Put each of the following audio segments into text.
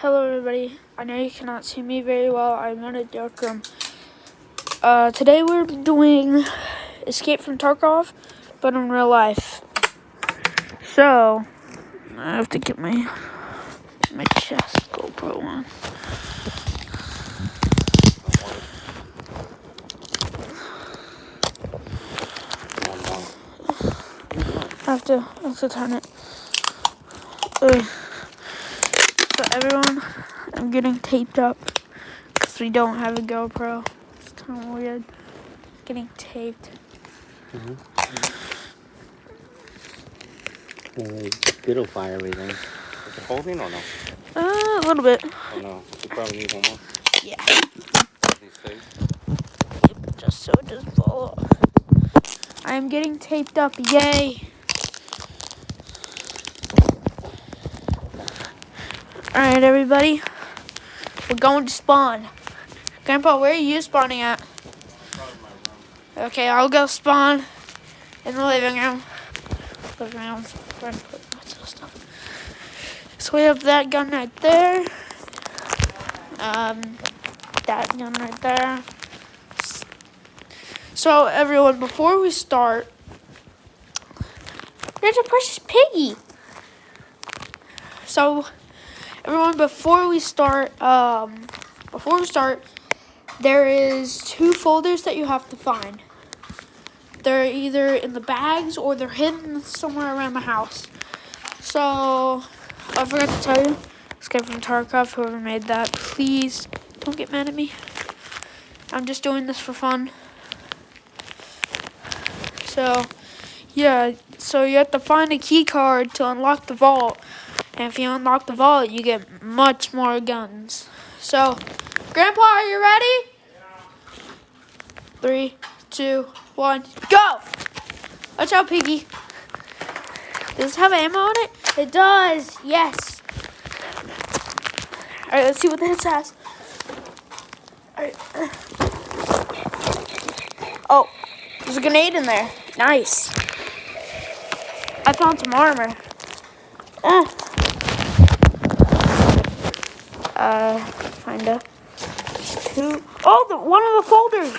Hello everybody, I know you cannot see me very well, I'm in a dark room. Today we're doing Escape from Tarkov, but in real life. So, I have to get my chest GoPro on. I have to turn it. So everyone, I'm getting taped up because we don't have a GoPro. It's kind of weird. Getting taped. It'll fire everything. Is it holding or no? A little bit. Oh no, you probably need one more. Yeah. These safe. Just so it doesn't fall off. I am getting taped up. Yay. Alright, everybody. We're going to spawn. Grandpa, where are you spawning at? Okay, I'll go spawn in the living room. Where to put my stuff. So we have that gun right there. That gun right there. So everyone, before we start, there's a precious piggy. So everyone, before we start, there is 2 folders that you have to find. They're either in the bags or they're hidden somewhere around the house. So I forgot to tell you, Escape from Tarkov, whoever made that, please don't get mad at me. I'm just doing this for fun. So yeah, so you have to find a key card to unlock the vault. And if you unlock the vault, you get much more guns. So, Grandpa, are you ready? Yeah. 3, 2, 1, go! Watch out, Piggy. Does it have ammo on it? It does, yes. Alright, let's see what this has. Alright. Oh, there's a grenade in there. Nice. I found some armor. Kinda. 2. Oh, one of the folders.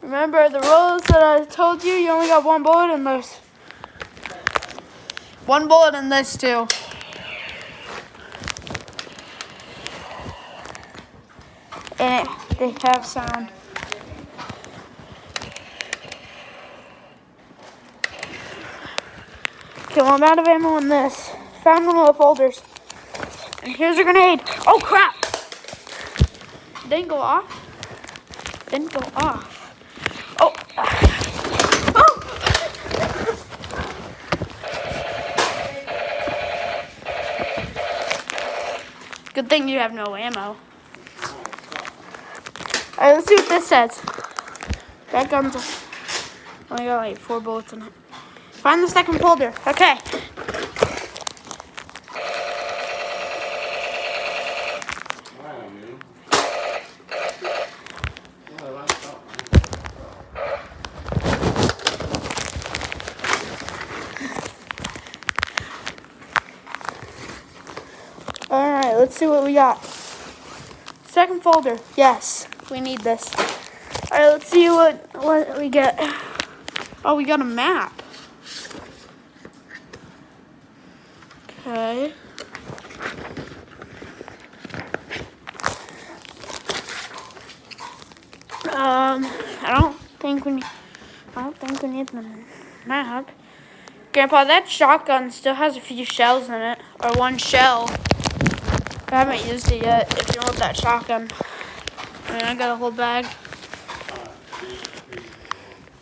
Remember the rules that I told you? You only got 1 bullet in this. 1 bullet in this too. And they have sound. Okay, well, I'm out of ammo in this. Found one of the folders. And here's a grenade. Oh, crap. Didn't go off. Didn't go off. Oh. Oh. Good thing you have no ammo. Alright, let's see what this says. That gun's only got like 4 bullets in it. Find the second folder. Okay. Alright, let's see what we got. Second folder. Yes, we need this. Alright, let's see what we get. Oh, we got a map. Okay. I don't think we need the map. Grandpa, that shotgun still has a few shells in it, or 1 shell. I haven't used it yet. If you want that shotgun, I got a whole bag.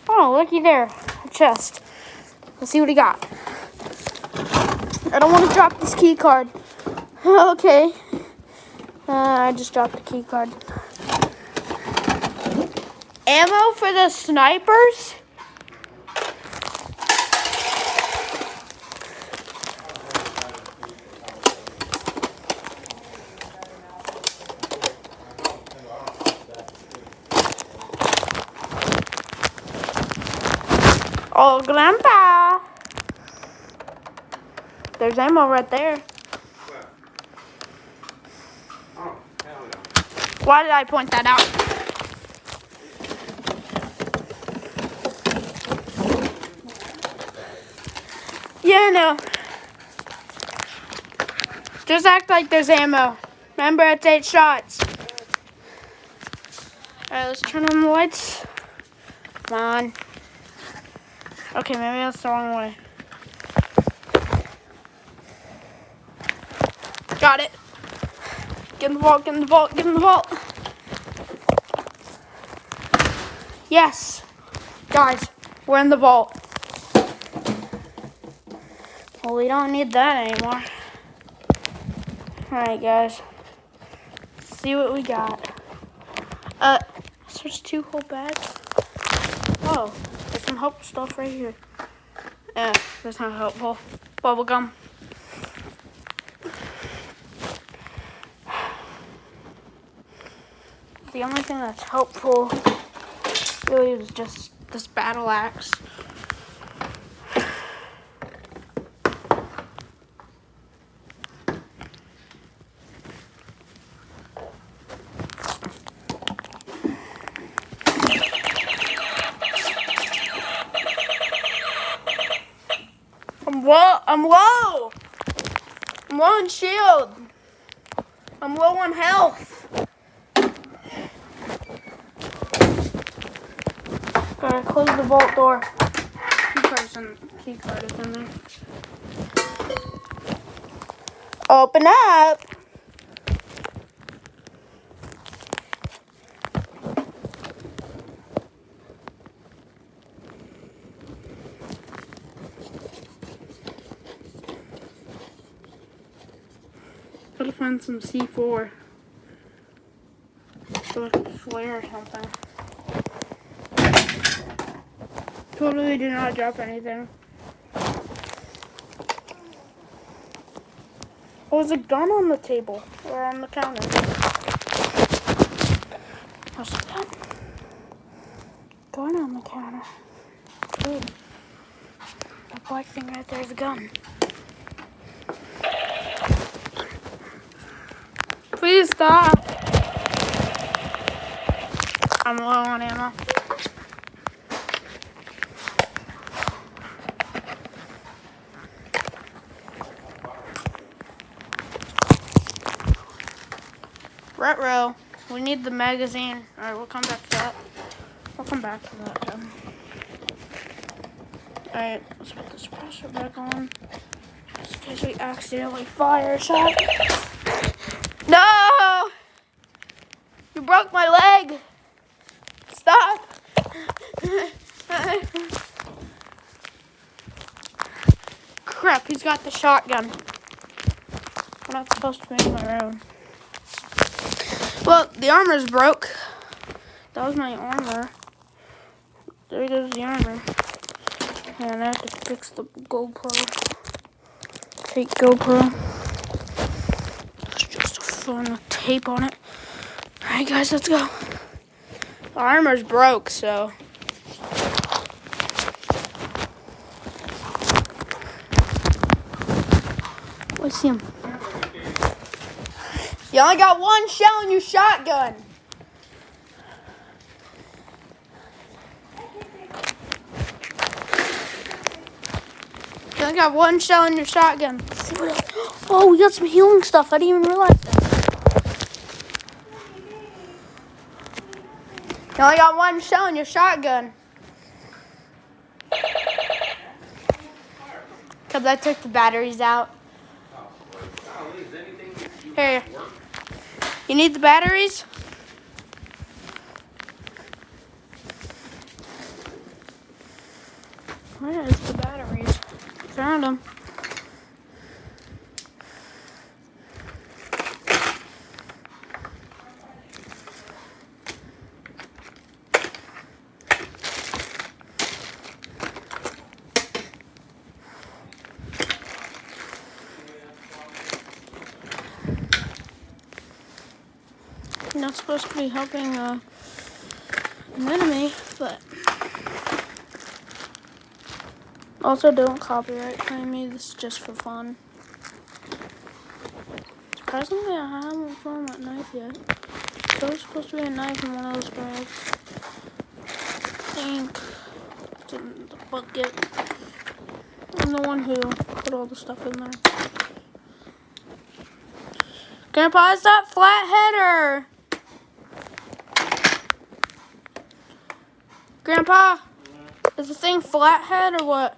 Oh, looky there, a chest. Let's see what he got. I don't want to drop this key card. Okay. I just dropped the key card. Ammo for the snipers? Oh, Grandpa. There's ammo right there. Where? Oh, hell no. Why did I point that out? Yeah, no. Just act like there's ammo. Remember, it's 8 shots. Alright, let's turn on the lights. Come on. Okay, maybe that's the wrong way. Got it. Get in the vault, get in the vault, get in the vault. Yes. Guys, we're in the vault. Well, we don't need that anymore. Alright, guys. Let's see what we got. There's 2 whole bags. Oh, there's some helpful stuff right here. That's not helpful. Bubble gum. The only thing that's helpful really is just this battle axe. I'm low. I'm low on shield. I'm low on health. Gotta close the vault door. Key card is in there. Open up. Gotta find some C4. So like a flare or something. Totally did not drop anything. Oh, there's a gun on the table or on the counter. There's a gun. Gun on the counter. Good. That black thing right there is a gun. Please stop. I'm low on ammo. Retro, we need the magazine. Alright, we'll come back to that. We'll come back to that gun. Alright, let's put the suppressor back on. Just in case we accidentally fire a shot. No! You broke my leg! Stop! Crap, he's got the shotgun. We're not supposed to be in my room. Well, the armor's broke. That was my armor. There goes the armor. And I have to fix the GoPro. Fake GoPro. It's just a phone with tape on it. Alright guys, let's go. The armor's broke, so. I see him. You only got 1 shell in your shotgun. You only got 1 shell in your shotgun. Oh, we got some healing stuff. I didn't even realize that. You only got 1 shell in your shotgun. Because I took the batteries out. Here. You need the batteries? Where is the batteries? Found them. You're not supposed to be helping an enemy, but also don't copyright claim me. This is just for fun. Surprisingly, I haven't found that knife yet. There's supposed to be a knife in one of those bags. I think it's in the bucket. I'm the one who put all the stuff in there. Grandpa, is that flathead or? Grandpa, is the thing flathead or what?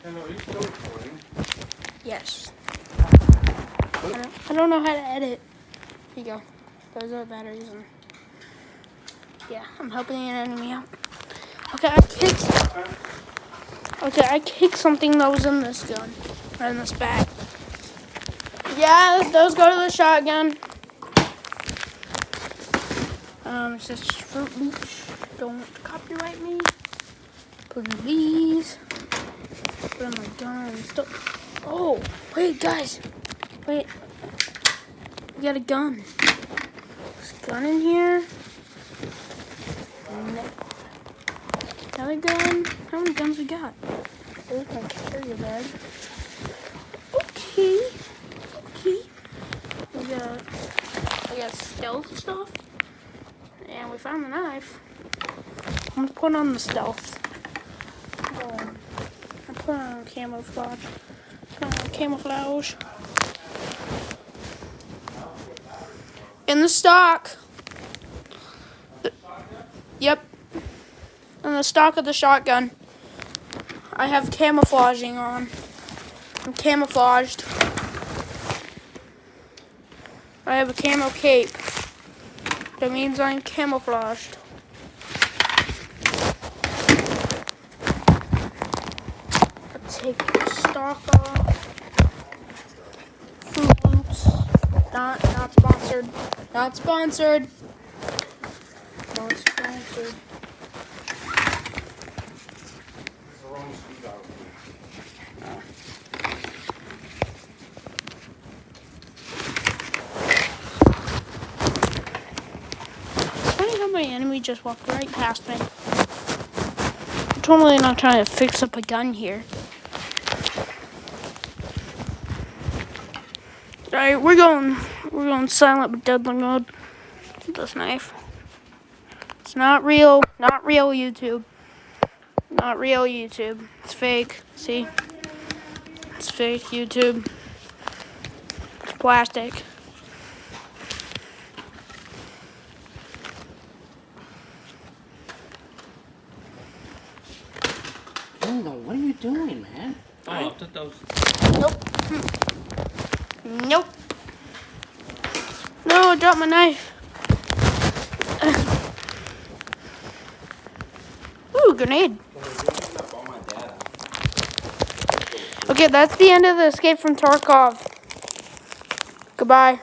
Hello, are you still recording? Yes. I don't know how to edit. Here you go. Those are the batteries. And yeah, I'm helping an enemy out. Okay, I kicked something that was in this gun. Or in this bag. Yeah, those go to the shotgun. It says Fruit Loops. Don't copyright me. Put in these. Put in my gun and stuff. Oh, wait, guys. Wait. We got a gun. There's a gun in here. Another gun. How many guns we got? There's my carrier bag. Okay. We got stealth stuff. And we found the knife. I'm gonna put on the stealth. I put on camouflage. In the stock. Yep. In the stock of the shotgun. I have camouflaging on. I'm camouflaged. I have a camo cape. That means I'm camouflaged. Let's take the stock off. Fruit Loops. Not sponsored. Not sponsored. Not sponsored. My enemy just walked right past me. I'm totally not trying to fix up a gun here. Alright, we're going silent but deadly mode with this knife. It's not real YouTube. Not real YouTube. It's fake. See? It's fake YouTube. It's plastic. What are you doing, man? Oh, I thought that was... Nope. No, I dropped my knife. Ooh, grenade. Okay, that's the end of the Escape from Tarkov. Goodbye.